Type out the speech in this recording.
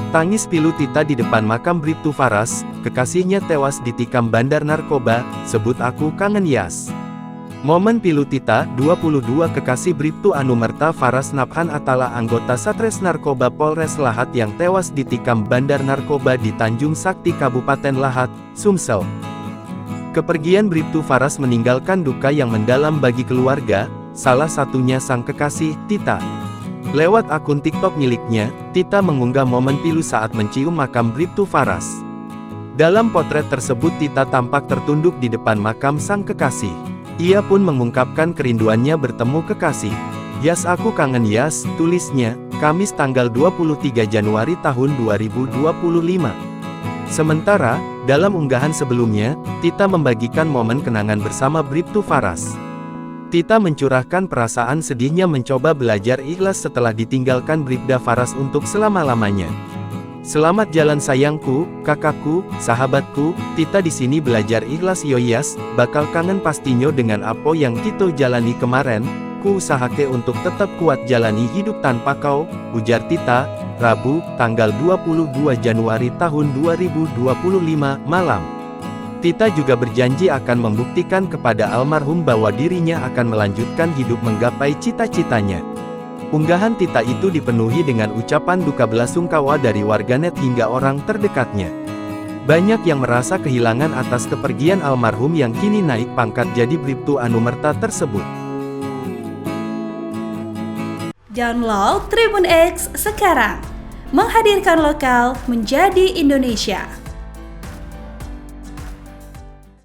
Tangis pilu Tita di depan makam Bribtu Faras, kekasihnya tewas ditikam bandar narkoba, sebut aku kangen Yas. Momen pilu Tita, 22 kekasih Bribtu Anumerta Faras Nabhan Atala anggota Satres Narkoba Polres Lahat yang tewas ditikam bandar narkoba di Tanjung Sakti Kabupaten Lahat, Sumsel. Kepergian Bribtu Faras meninggalkan duka yang mendalam bagi keluarga, salah satunya sang kekasih, Tita. Lewat akun TikTok miliknya, Tita mengunggah momen pilu saat mencium makam Bribtu Faras. Dalam potret tersebut Tita tampak tertunduk di depan makam sang kekasih. Ia pun mengungkapkan kerinduannya bertemu kekasih. Yas aku kangen Yas, tulisnya, Kamis tanggal 23 Januari tahun 2025. Sementara, dalam unggahan sebelumnya, Tita membagikan momen kenangan bersama Bribtu Faras. Tita mencurahkan perasaan sedihnya mencoba belajar ikhlas setelah ditinggalkan Bribda Faras untuk selama-lamanya. Selamat jalan sayangku, kakakku, sahabatku, Tita di sini belajar ikhlas Yoyas, bakal kangen pastinya dengan apa yang Tito jalani kemarin, ku usahake untuk tetap kuat jalani hidup tanpa kau, ujar Tita, Rabu, tanggal 22 Januari tahun 2025, malam. Tita juga berjanji akan membuktikan kepada almarhum bahwa dirinya akan melanjutkan hidup menggapai cita-citanya. Unggahan Tita itu dipenuhi dengan ucapan duka belasungkawa dari warganet hingga orang terdekatnya. Banyak yang merasa kehilangan atas kepergian almarhum yang kini naik pangkat jadi Bribtu Anumerta tersebut. Download Tribun X sekarang, menghadirkan lokal menjadi Indonesia.